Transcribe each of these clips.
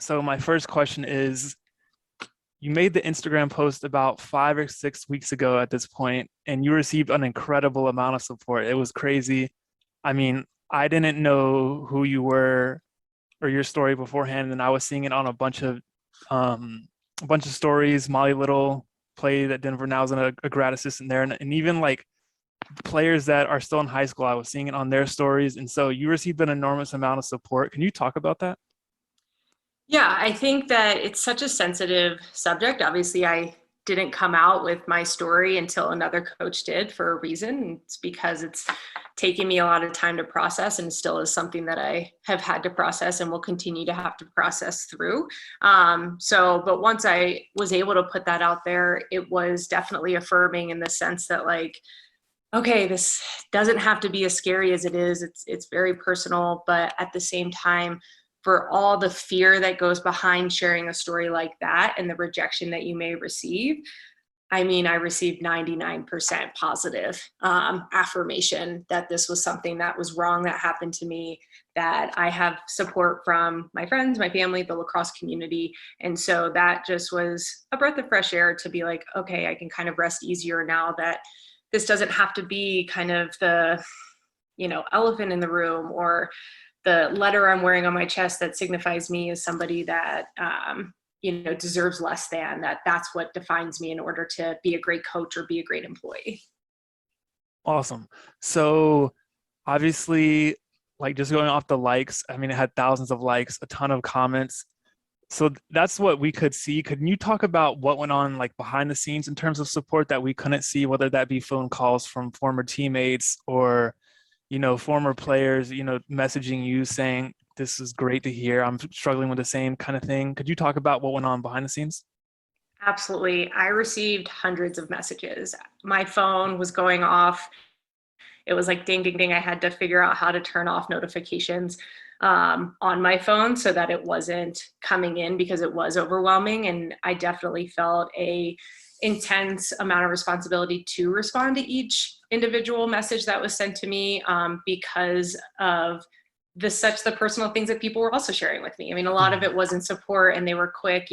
So my first question is, you made the Instagram post about 5 or 6 weeks ago at this point, and you received an incredible amount of support. It was crazy. I mean, I didn't know who you were or your story beforehand, and I was seeing it on um, a bunch of stories. Molly Little played at Denver now, is a grad assistant there, and even like players that are still in high school, I was seeing it on their stories, and so you received an enormous amount of support. Can you talk about that? Yeah, I think that it's such a sensitive subject. Obviously, I didn't come out with my story until another coach did for a reason. It's because it's taken me a lot of time to process and still is something that I have had to process and will continue to have to process through. But once I was able to put that out there, it was definitely affirming in the sense that like, okay, this doesn't have to be as scary as it is. It's very personal, but at the same time, for all the fear that goes behind sharing a story like that and the rejection that you may receive, I mean, I received 99% positive affirmation that this was something that was wrong that happened to me, that I have support from my friends, my family, the lacrosse community. And so that just was a breath of fresh air to be like, okay, I can kind of rest easier now that this doesn't have to be kind of the, elephant in the room or the letter I'm wearing on my chest that signifies me as somebody that, deserves less than that. That's what defines me in order to be a great coach or be a great employee. Awesome. So obviously, like just going off the likes, I mean, it had thousands of likes, a ton of comments. So that's what we could see. Could you talk about what went on like behind the scenes in terms of support that we couldn't see, whether that be phone calls from former teammates or, former players, messaging you saying, this is great to hear. I'm struggling with the same kind of thing. Could you talk about what went on behind the scenes? Absolutely. I received hundreds of messages. My phone was going off. It was like ding, ding, ding. I had to figure out how to turn off notifications on my phone so that it wasn't coming in because it was overwhelming. And I definitely felt a intense amount of responsibility to respond to each individual message that was sent to me because of the personal things that people were also sharing with me. I mean, a lot of Mhm. it was in support and they were quick,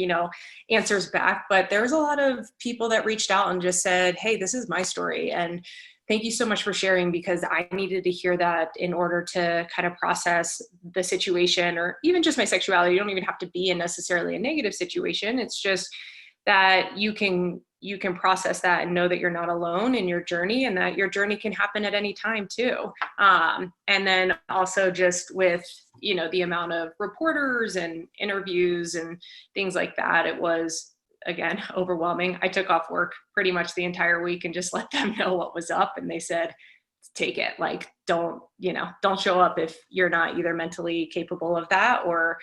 answers back, but there was a lot of people that reached out and just said, hey, this is my story. And thank you so much for sharing because I needed to hear that in order to kind of process the situation or even just my sexuality. You don't even have to be in necessarily a negative situation. It's just that you can process that and know that you're not alone in your journey and that your journey can happen at any time too. And then also just with the amount of reporters and interviews and things like that, it was again overwhelming. I took off work pretty much the entire week and just let them know what was up, and they said take it, like don't show up if you're not either mentally capable of that or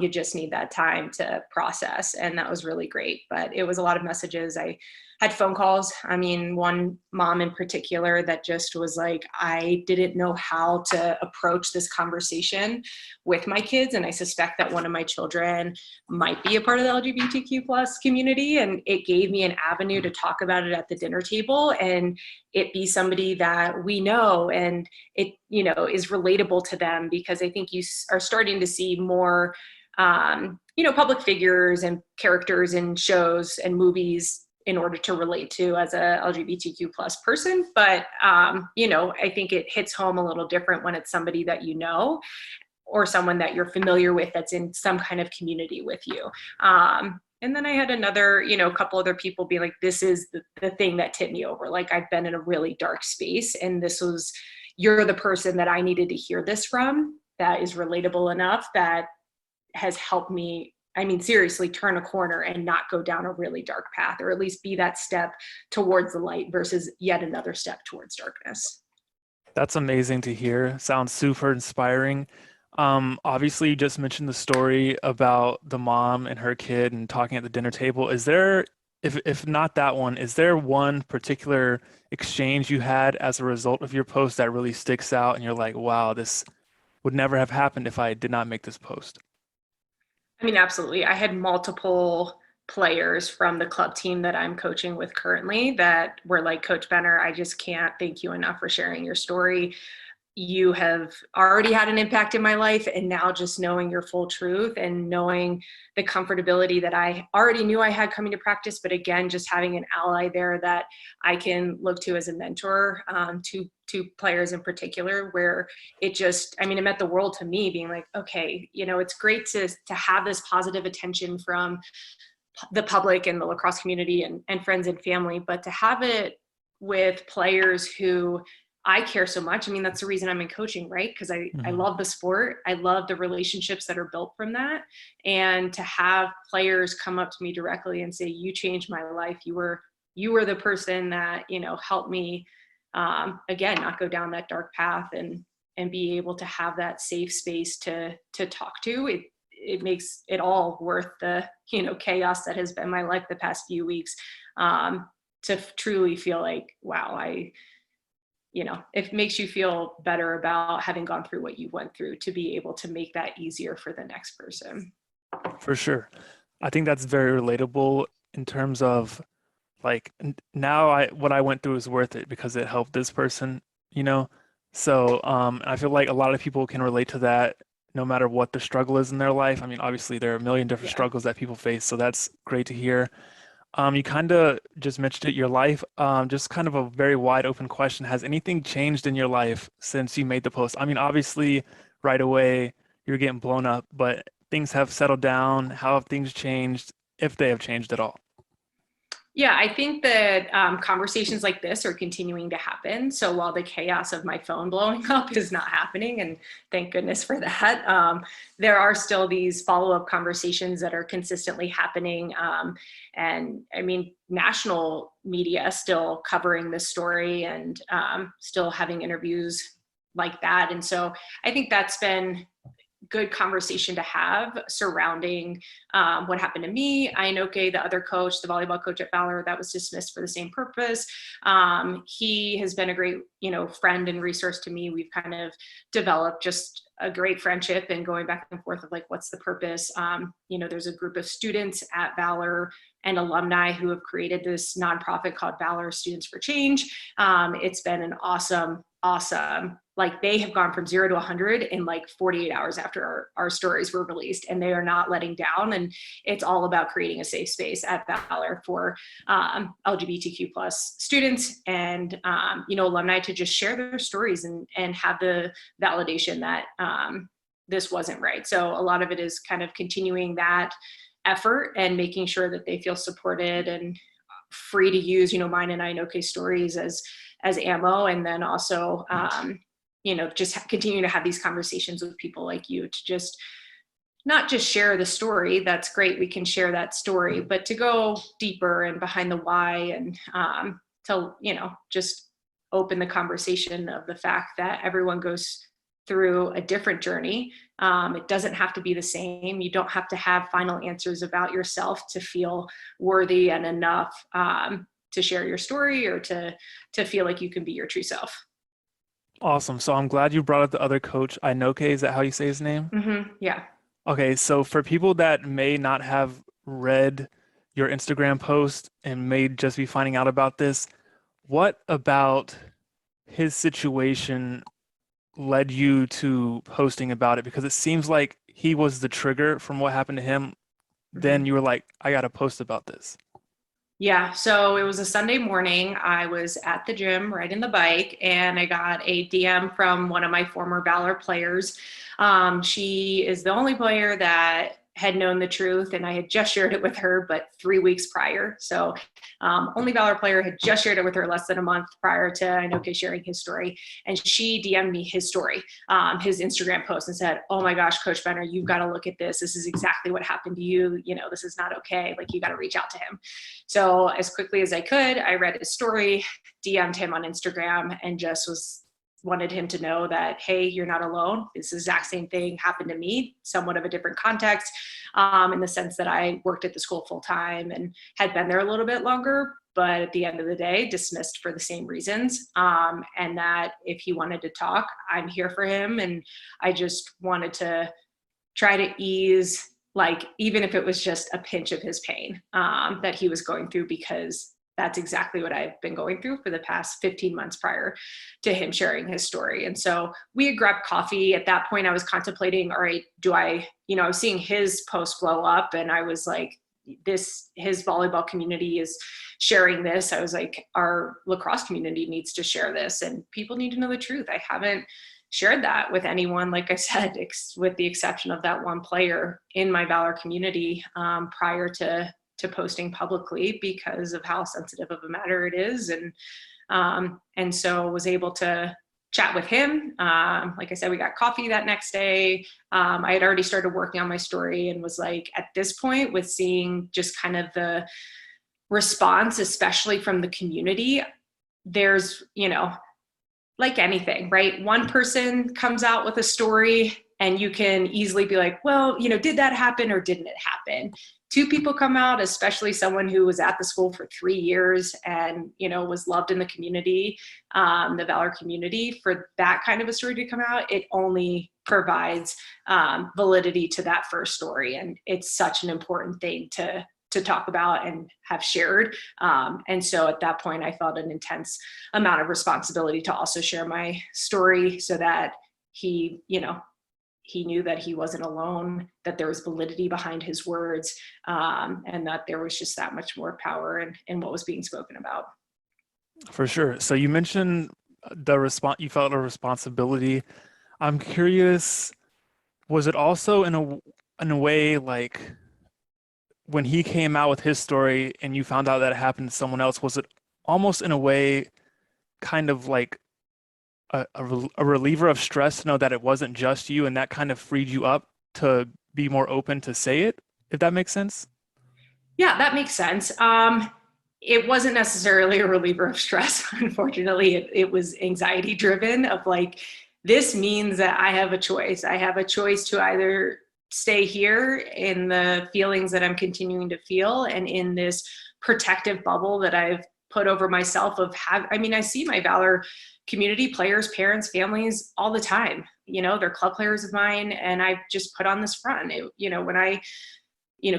you just need that time to process. And that was really great, but it was a lot of messages. I had phone calls. I mean, one mom in particular that just was like, I didn't know how to approach this conversation with my kids, and I suspect that one of my children might be a part of the LGBTQ plus community, and it gave me an avenue to talk about it at the dinner table and it be somebody that we know and it is relatable to them, because I think you are starting to see more public figures and characters in shows and movies in order to relate to as a LGBTQ plus person. But I think it hits home a little different when it's somebody that or someone that you're familiar with that's in some kind of community with you. And then I had another, a couple other people be like, this is the thing that tipped me over. Like, I've been in a really dark space, and you're the person that I needed to hear this from, that is relatable enough, that has helped me, I mean, seriously, turn a corner and not go down a really dark path, or at least be that step towards the light versus yet another step towards darkness. That's amazing to hear. Sounds super inspiring. Obviously, you just mentioned the story about the mom and her kid and talking at the dinner table. Is there, if not that one, is there one particular exchange you had as a result of your post that really sticks out and you're like, wow, this would never have happened if I did not make this post? I mean, absolutely. I had multiple players from the club team that I'm coaching with currently that were like, Coach Benner, I just can't thank you enough for sharing your story. you have already had an impact in my life, and now just knowing your full truth and knowing the comfortability that I already knew I had coming to practice, but again, just having an ally there that I can look to as a mentor, to players in particular, where it just, I mean, it meant the world to me, being like, okay, you know, it's great to have this positive attention from the public and the lacrosse community and friends and family, but to have it with players who I care so much. I mean, that's the reason I'm in coaching, right? Because I Mhm. love the sport. I love the relationships that are built from that. And to have players come up to me directly and say, you changed my life. You were the person that, you know, helped me, again, not go down that dark path, and be able to have that safe space to talk to. It makes it all worth the, you know, chaos that has been my life the past few weeks, to truly feel like, wow, you know, it makes you feel better about having gone through what you went through, to be able to make that easier for the next person. For sure. I think that's very relatable in terms of like now what I went through is worth it because it helped this person, you know? So I feel like a lot of people can relate to that no matter what the struggle is in their life. I mean, obviously there are a million different Yeah. struggles that people face, so that's great to hear. You kind of just mentioned it, your life. Just kind of a very wide open question. Has anything changed in your life since you made the post? I mean, obviously, right away, you're getting blown up, but things have settled down. How have things changed, if they have changed at all? Yeah, I think that conversations like this are continuing to happen. So while the chaos of my phone blowing up is not happening, and thank goodness for that, there are still these follow-up conversations that are consistently happening. And I mean, national media still covering this story, and still having interviews like that. And so I think that's been good conversation to have surrounding what happened to me. Inoke, the other coach, the volleyball coach at Valor, that was dismissed for the same purpose. He has been a great, you know, friend and resource to me. We've kind of developed just a great friendship and going back and forth of like, what's the purpose? You know, there's a group of students at Valor and alumni who have created this nonprofit called Valor Students for Change. It's been an awesome, like they have gone from 0 to 100 in like 48 hours after our stories were released, and they are not letting down. And it's all about creating a safe space at Valor for LGBTQ plus students and, you know, alumni to just share their stories and have the validation that this wasn't right. So a lot of it is kind of continuing that effort and making sure that they feel supported and free to use, you know, mine and Inoke stories as ammo. And then also, you know, just continue to have these conversations with people like you to just not just share the story. That's great. We can share that story, but to go deeper and behind the why, and to, you know, just open the conversation of the fact that everyone goes through a different journey. It doesn't have to be the same. You don't have to have final answers about yourself to feel worthy and enough to share your story, or to feel like you can be your true self. Awesome. So I'm glad you brought up the other coach, Inoke. Is that how you say his name? Yeah. Okay, so for people that may not have read your Instagram post and may just be finding out about this, what about his situation led you to posting about it? Because it seems like he was the trigger from what happened to him. Then Mhm. you were like, I gotta post about this. Yeah, so it was a Sunday morning. I was at the gym riding the bike, and I got a DM from one of my former Valor players. She is the only player that had known the truth, and I had just shared it with her, but 3 weeks prior. So, only Valor player, had just shared it with her less than a month prior to Inoke sharing his story. And she DM'd me his story, his Instagram post, and said, "Oh my gosh, Coach Benner, you've got to look at this. This is exactly what happened to you. You know, this is not okay. Like, you got to reach out to him." So as quickly as I could, I read his story, DM'd him on Instagram, and just wanted him to know that, hey, you're not alone. This exact same thing happened to me, somewhat of a different context, in the sense that I worked at the school full time and had been there a little bit longer, but at the end of the day, dismissed for the same reasons. And that if he wanted to talk, I'm here for him. And I just wanted to try to ease, like, even if it was just a pinch of his pain that he was going through, because that's exactly what I've been going through for the past 15 months prior to him sharing his story. And so we had grabbed coffee. At that point, I was contemplating, all right, I was seeing his post blow up, and I was like, his volleyball community is sharing this. I was like, our lacrosse community needs to share this, and people need to know the truth. I haven't shared that with anyone, like I said, with the exception of that one player in my Valor community prior to posting publicly because of how sensitive of a matter it is. And so was able to chat with him. Like I said, we got coffee that next day. I had already started working on my story and was like, at this point, with seeing just kind of the response, especially from the community, there's, like anything, right? One person comes out with a story and you can easily be like, well, did that happen or didn't it happen? Two people come out, especially someone who was at the school for 3 years and, was loved in the community, the Valor community, for that kind of a story to come out, it only provides validity to that first story. And it's such an important thing to talk about and have shared. And so at that point, I felt an intense amount of responsibility to also share my story so that he knew that he wasn't alone, that there was validity behind his words, and that there was just that much more power in what was being spoken about. For sure. So you mentioned you felt a responsibility. I'm curious, was it also in a way like when he came out with his story and you found out that it happened to someone else, was it almost in a way kind of like a reliever of stress to know that it wasn't just you, and that kind of freed you up to be more open to say it, if that makes sense? Yeah, that makes sense. It wasn't necessarily a reliever of stress. Unfortunately, it was anxiety driven of like, this means that I have a choice. I have a choice to either stay here in the feelings that I'm continuing to feel and in this protective bubble that I've put over myself I see my Valor community players, parents, families all the time. They're club players of mine, and I've just put on this front. When I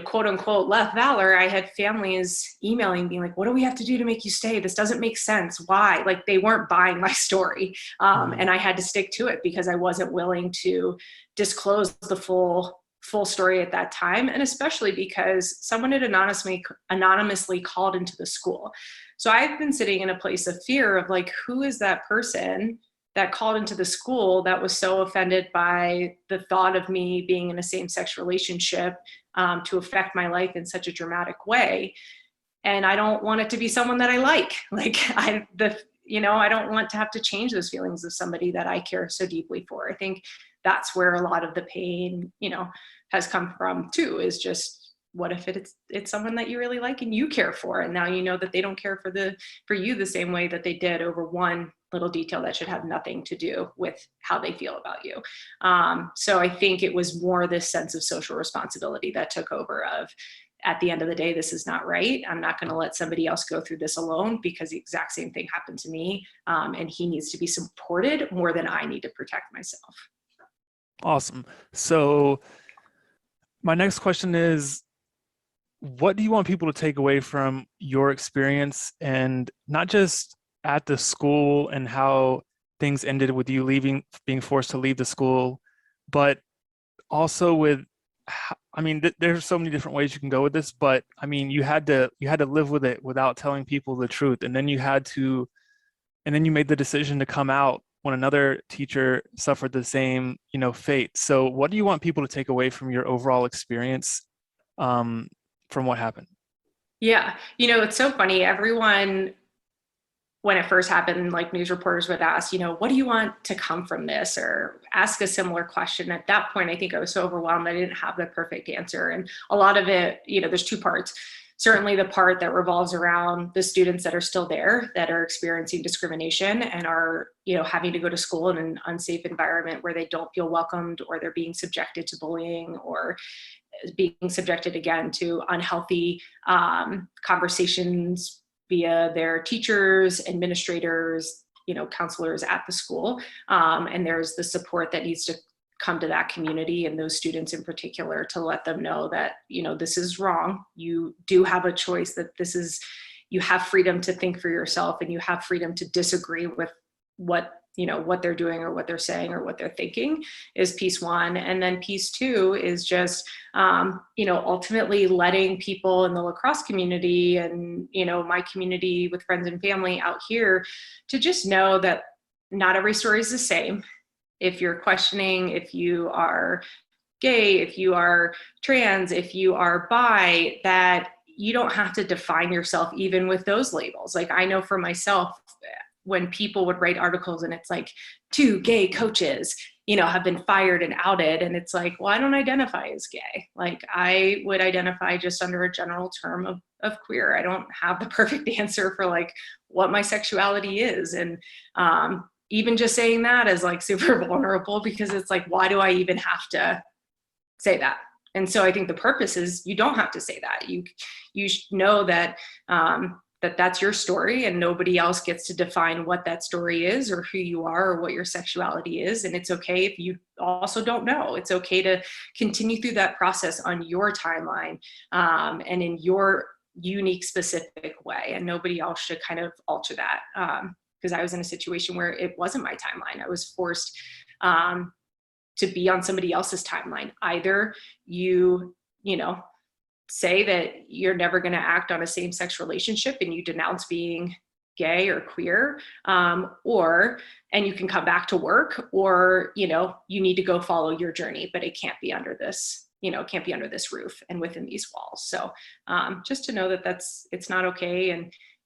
quote unquote left Valor, I had families emailing being like, what do we have to do to make you stay? This doesn't make sense. Why? Like, they weren't buying my story. And I had to stick to it because I wasn't willing to disclose the full story at that time. And especially because someone had anonymously called into the school. So I've been sitting in a place of fear of like, who is that person that called into the school that was so offended by the thought of me being in a same-sex relationship to affect my life in such a dramatic way? And I don't want it to be someone that I like. I don't want to have to change those feelings of somebody that I care so deeply for. I think that's where a lot of the pain, has come from too, is just, what if it's someone that you really like and you care for, and now you know that they don't care for you the same way that they did over one little detail that should have nothing to do with how they feel about you. So I think it was more this sense of social responsibility that took over of, at the end of the day, this is not right. I'm not going to let somebody else go through this alone, because the exact same thing happened to me. And he needs to be supported more than I need to protect myself. Awesome. So my next question is, what do you want people to take away from your experience, and not just at the school and how things ended with you being forced to leave the school, but also with, there's so many different ways you can go with this, but I mean, you had to live with it without telling people the truth. And then you made the decision to come out when another teacher suffered the same, fate. So what do you want people to take away from your overall experience, from what happened? Yeah. It's so funny. Everyone, when it first happened, like, news reporters would ask, what do you want to come from this, or ask a similar question. At that point, I think I was so overwhelmed, I didn't have the perfect answer. And a lot of it, there's two parts. Certainly the part that revolves around the students that are still there, that are experiencing discrimination and are, having to go to school in an unsafe environment where they don't feel welcomed, or they're being subjected to bullying, or being subjected again to unhealthy conversations via their teachers, administrators, counselors at the school. And there's the support that needs to come to that community and those students in particular, to let them know that, this is wrong. You do have a choice, that this is, you have freedom to think for yourself, and you have freedom to disagree with what what they're doing or what they're saying or what they're thinking, is piece one. And then piece two is just ultimately letting people in the lacrosse community and my community with friends and family out here to just know that not every story is the same. If you're questioning if you are gay, if you are trans, if you are bi, that you don't have to define yourself even with those labels. Like, I know for myself, when people would write articles and it's like, 2 gay coaches, have been fired and outed. And it's like, well, I don't identify as gay. Like, I would identify just under a general term of queer. I don't have the perfect answer for like what my sexuality is. And even just saying that is like super vulnerable, because it's like, why do I even have to say that? And so I think the purpose is you don't have to say that. You know that that's your story, and nobody else gets to define what that story is or who you are or what your sexuality is. And it's okay if you also don't know. It's okay to continue through that process on your timeline, and in your unique, specific way. And nobody else should kind of alter that. Because I was in a situation where it wasn't my timeline. I was forced to be on somebody else's timeline. Either you say that you're never going to act on a same-sex relationship and you denounce being gay or queer, and you can come back to work, or you need to go follow your journey, but it can't be under this roof and within these walls. So just to know that it's not okay,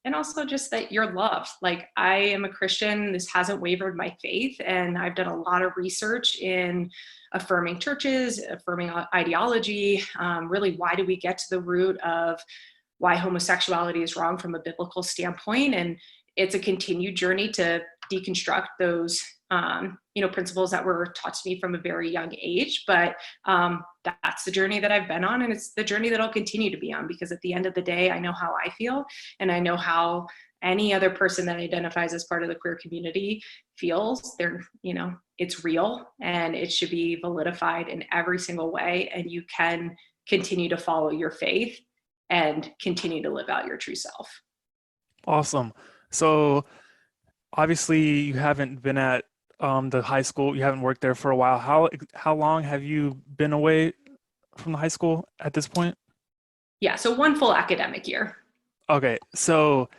and also just that you're loved. Like, I am a Christian. This hasn't wavered my faith. And I've done a lot of research in affirming churches, affirming ideology. Really, why do we get to the root of why homosexuality is wrong from a biblical standpoint? And it's a continued journey to deconstruct those principles that were taught to me from a very young age. But that's the journey that I've been on, and it's the journey that I'll continue to be on, because at the end of the day, I know how I feel, and I know how any other person that identifies as part of the queer community feels. It's real, and it should be validified in every single way, and you can continue to follow your faith and continue to live out your true self. Awesome. So obviously you haven't been at the high school, you haven't worked there for a while. How long have you been away from the high school at this point? Yeah, so 1 full academic year. Okay, so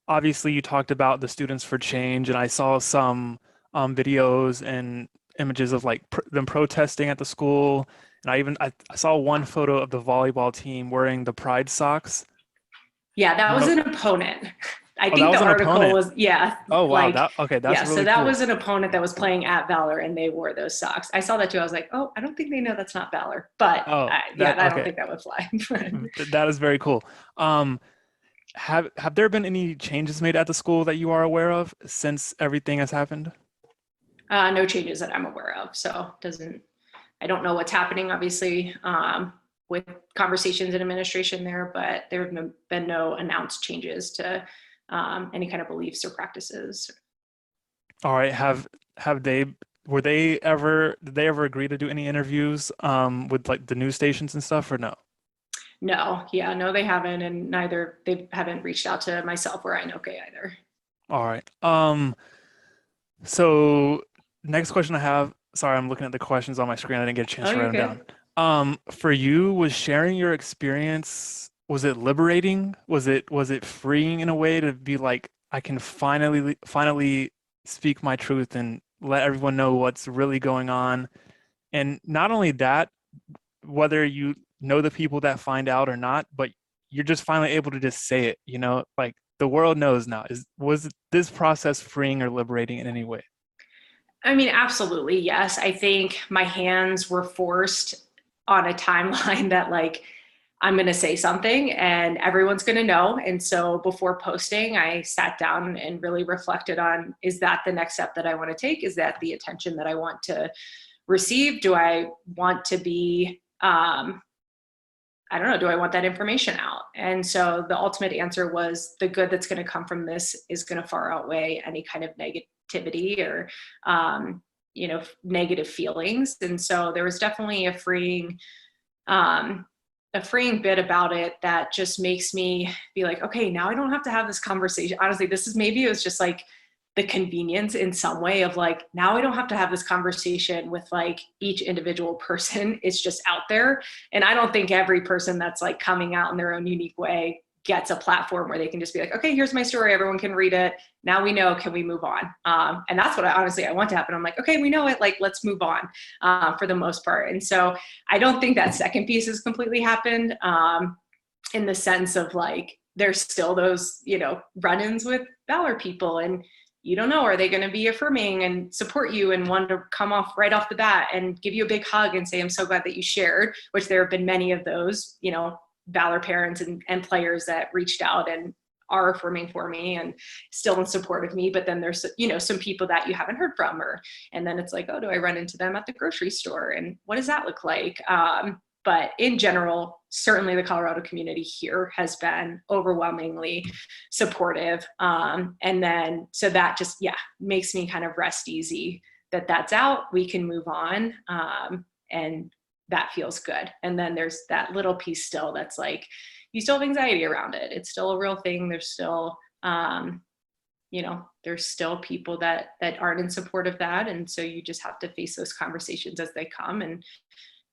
obviously you talked about the Students for Change, and I saw some videos and images of like them protesting at the school, and I saw one photo of the volleyball team wearing the Pride socks. Yeah, that You was know, an opponent. I oh, that think the was an article opponent. was, yeah, Oh wow, like, that's yeah, so really that cool. was an opponent that was playing at Valor, and they wore those socks. I saw that too. I was like, oh, I don't think they know that's not Valor. But Oh, yeah, that I don't okay. think that would fly. That is very cool. Um, have there been any changes made at the school that you are aware of since everything has happened? No changes that I'm aware of. So I don't know what's happening, obviously, with conversations in administration there, but there have been no announced changes to any kind of beliefs or practices. All right, have they were they ever did they ever agree to do any interviews with like the news stations and stuff or no? No, yeah, no, they haven't, and they haven't reached out to myself or Inoke either. All right. So next question I have, sorry, I'm looking at the questions on my screen. I didn't get a chance Oh, to write you're them down. good. For you, was sharing your experience, was it liberating? Was it freeing in a way to be like, I can finally speak my truth and let everyone know what's really going on? And not only that, whether you know the people that find out or not, but you're just finally able to just say it, like the world knows now. Was this process freeing or liberating in any way? I mean, absolutely, yes. I think my hands were forced on a timeline that, like, I'm going to say something and everyone's going to know. And so before posting, I sat down and really reflected on, is that the next step that I want to take? Is that the attention that I want to receive? Do I want to be, I don't know, do I want that information out? And so the ultimate answer was, the good that's going to come from this is going to far outweigh any kind of negativity or, negative feelings. And so there was definitely a freeing, a freeing bit about it that just makes me be like, okay, now I don't have to have this conversation. Honestly, it was just like the convenience in some way of like, now I don't have to have this conversation with like each individual person. It's just out there. And I don't think every person that's like coming out in their own unique way gets a platform where they can just be like, okay, here's my story. Everyone can read it. Now we know, can we move on? And that's what I want to happen. I'm like, okay, we know it. Like, let's move on for the most part. And so I don't think that second piece has completely happened in the sense of like, there's still those, run-ins with Valor people, and you don't know, are they going to be affirming and support you and want to come off right off the bat and give you a big hug and say, I'm so glad that you shared, which there have been many of those, Valor parents and players that reached out and are affirming for me and still in support of me. But then there's, some people that you haven't heard from, and then it's like, oh, do I run into them at the grocery store? And what does that look like? But in general, certainly the Colorado community here has been overwhelmingly supportive. And then, so that just, makes me kind of rest easy that that's out, we can move on. And that feels good. And then there's that little piece still that's like, you still have anxiety around it. It's still a real thing. There's still, there's still people that aren't in support of that. And so you just have to face those conversations as they come and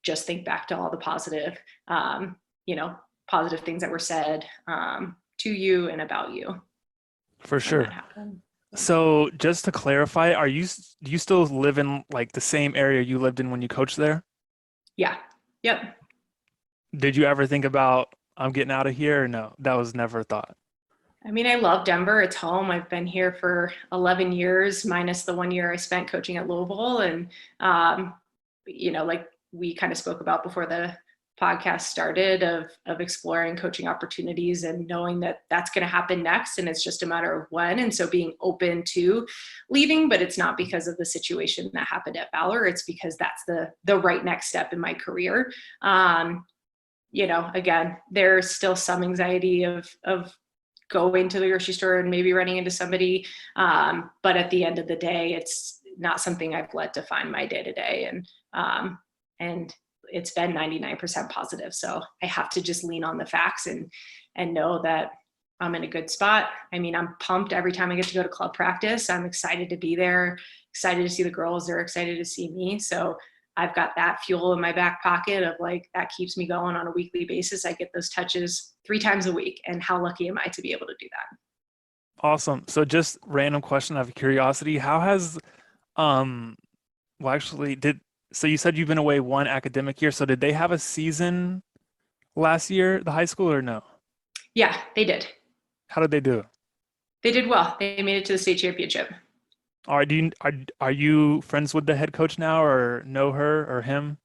just think back to all the positive, positive things that were said to you and about you. For sure. So just to clarify, do you still live in like the same area you lived in when you coached there? Yeah. Yep. Did you ever think about, I'm getting out of here, or no? That was never a thought. I mean, I love Denver. It's home. I've been here for 11 years, minus the 1 year I spent coaching at Louisville. And, like we kind of spoke about before the podcast started of exploring coaching opportunities and knowing that that's going to happen next. And it's just a matter of when. And so being open to leaving, but it's not because of the situation that happened at Valor. It's because that's the right next step in my career. Again, there's still some anxiety of going to the grocery store and maybe running into somebody. But at the end of the day, it's not something I've let define my day to day. And it's been 99% positive. So I have to just lean on the facts and know that I'm in a good spot. I mean, I'm pumped every time I get to go to club practice. I'm excited to be there, excited to see the girls. They're excited to see me. So I've got that fuel in my back pocket of like, that keeps me going on a weekly basis. I get those touches 3 times a week. And how lucky am I to be able to do that? Awesome. So just random question out of curiosity, how has, so you said you've been away 1 academic year. So did they have a season last year, the high school, or no? Yeah, they did. How did they do? They did well. They made it to the state championship. Are you friends with the head coach now, or know her or him?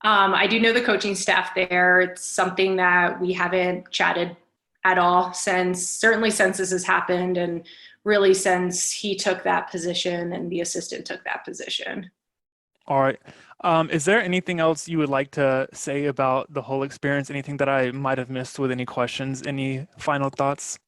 I do know the coaching staff there. It's something that we haven't chatted at all certainly since this has happened, and really since he took that position and the assistant took that position. All right. Is there anything else you would like to say about the whole experience? Anything that I might have missed with any questions? Any final thoughts?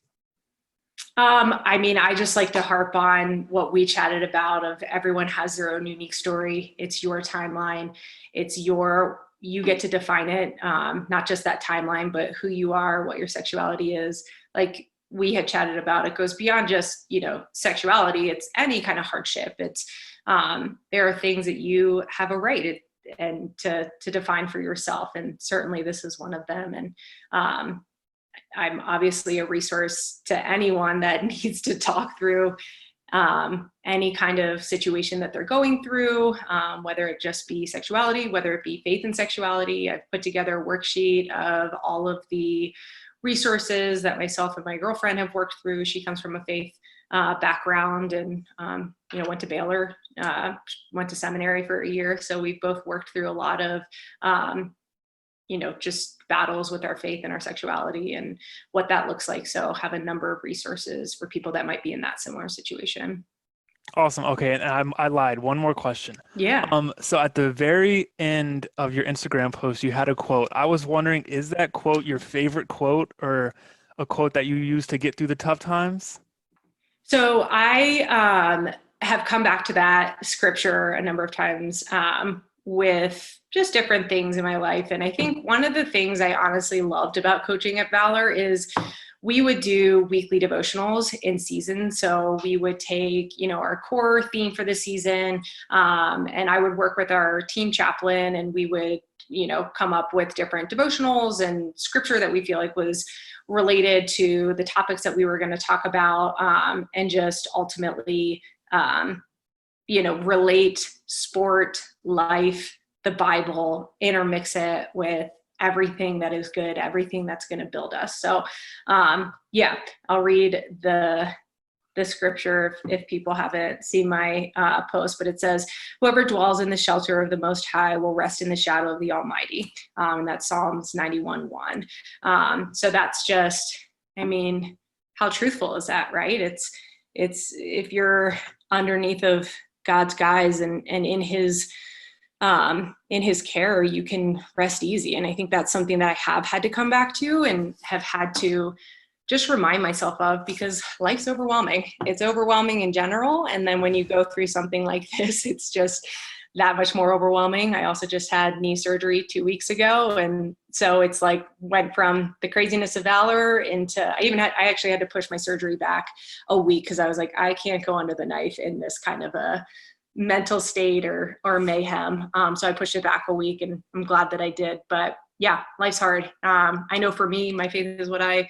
I mean, I just like to harp on what we chatted about of everyone has their own unique story. It's your timeline. You get to define it, not just that timeline, but who you are, what your sexuality is. Like we had chatted about, it goes beyond just, sexuality. It's any kind of hardship. It's, there are things that you have a right to define for yourself. And certainly this is one of them. And, I'm obviously a resource to anyone that needs to talk through any kind of situation that they're going through, whether it just be sexuality, whether it be faith and sexuality. I've put together a worksheet of all of the resources that myself and my girlfriend have worked through. She comes from a faith background and, went to Baylor, went to seminary for a year. So we've both worked through a lot of, just battles with our faith and our sexuality and what that looks like. So have a number of resources for people that might be in that similar situation. Awesome. Okay. And I lied. One more question. Yeah. So at the very end of your Instagram post, you had a quote. I was wondering, is that quote your favorite quote, or a quote that you use to get through the tough times? So I have come back to that scripture a number of times with just different things in my life. And I think one of the things I honestly loved about coaching at Valor is we would do weekly devotionals in season. So we would take, our core theme for the season, and I would work with our team chaplain, and we would, come up with different devotionals and scripture that we feel like was related to the topics that we were going to talk about, and just ultimately, relate sport, life, the Bible, intermix it with everything that is good, everything that's going to build us. So, I'll read the scripture if people haven't seen my post, but it says, "Whoever dwells in the shelter of the Most High will rest in the shadow of the Almighty." And that's Psalms 91:1. So that's just, how truthful is that, right? It's if you're underneath of God's guise and in his care, you can rest easy. And I think that's something that I have had to come back to and have had to just remind myself of, because life's overwhelming. It's overwhelming in general. And then when you go through something like this, it's just that much more overwhelming. I also just had knee surgery 2 weeks ago. And so it's like went from the craziness of Valor into, I actually had to push my surgery back a week because I was like, I can't go under the knife in this kind of a mental state or mayhem. So I pushed it back a week, and I'm glad that I did. But yeah, life's hard. I know for me, my faith is what I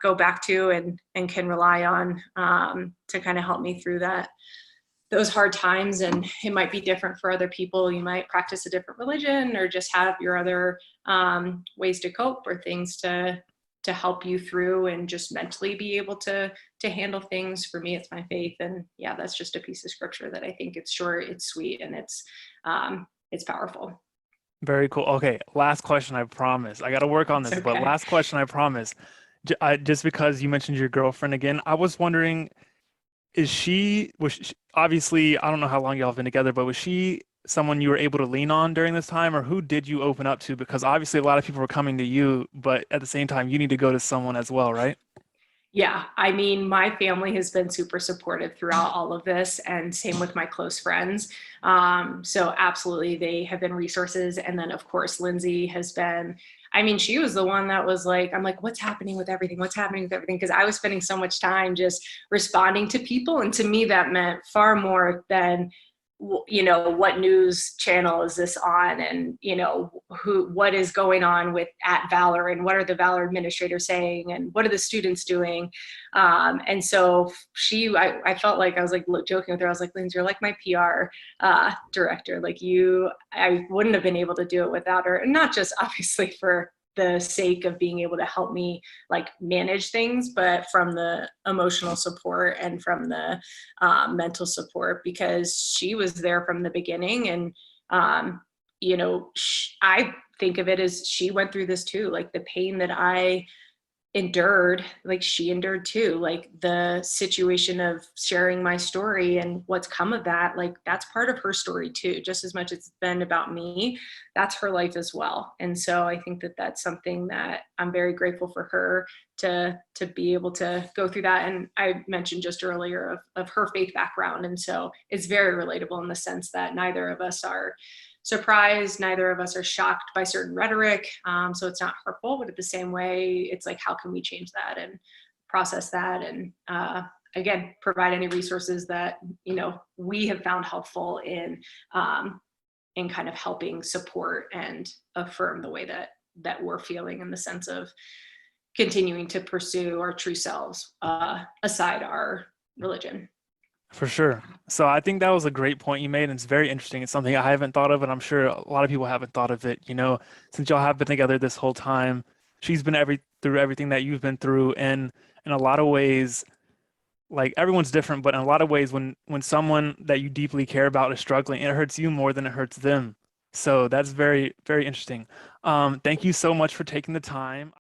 go back to and can rely on to kind of help me through those hard times. And it might be different for other people. You might practice a different religion or just have your other ways to cope or things to help you through and just mentally be able to handle things. For me, it's my faith. And yeah, that's just a piece of scripture that I think it's short, it's sweet, and it's powerful. Very cool. Okay, last question, I promise. I got to work on It's this, but okay. last question, I promise. Just because you mentioned your girlfriend again, I was wondering, was she, obviously, I don't know how long y'all have been together, but was she someone you were able to lean on during this time, or who did you open up to? Because obviously a lot of people were coming to you, but at the same time, you need to go to someone as well, right? Yeah, my family has been super supportive throughout all of this, and same with my close friends. So absolutely, they have been resources. And then, of course, Lindsay has been, she was the one that was like, I'm like, what's happening with everything? What's happening with everything? Because I was spending so much time just responding to people. And to me, that meant far more than, what news channel is this on, and what is going on with at Valor, and what are the Valor administrators saying, and what are the students doing. And so I felt like I was like joking with her. I was like, Lindsay, you're like my PR director. Like I wouldn't have been able to do it without her, and not just obviously for the sake of being able to help me like manage things, but from the emotional support and from the mental support, because she was there from the beginning. And I think of it as she went through this too, like the pain that I endured, like she endured too, like the situation of sharing my story and what's come of that, like that's part of her story too, just as much as it's been about me. That's her life as well. And so I think that that's something that I'm very grateful for her to be able to go through that. And I mentioned just earlier of her faith background, and so it's very relatable in the sense that neither of us are surprised, neither of us are shocked by certain rhetoric. So it's not hurtful, but at the same way, it's like, how can we change that and process that? And again, provide any resources that, we have found helpful in kind of helping support and affirm the way that we're feeling, in the sense of continuing to pursue our true selves aside our religion. For sure. So I think that was a great point you made, and it's very interesting. It's something I haven't thought of, and I'm sure a lot of people haven't thought of it. Since y'all have been together this whole time, she's been through everything that you've been through, and in a lot of ways, like everyone's different, but in a lot of ways, when someone that you deeply care about is struggling, it hurts you more than it hurts them. So that's very, very interesting. Thank you so much for taking the time.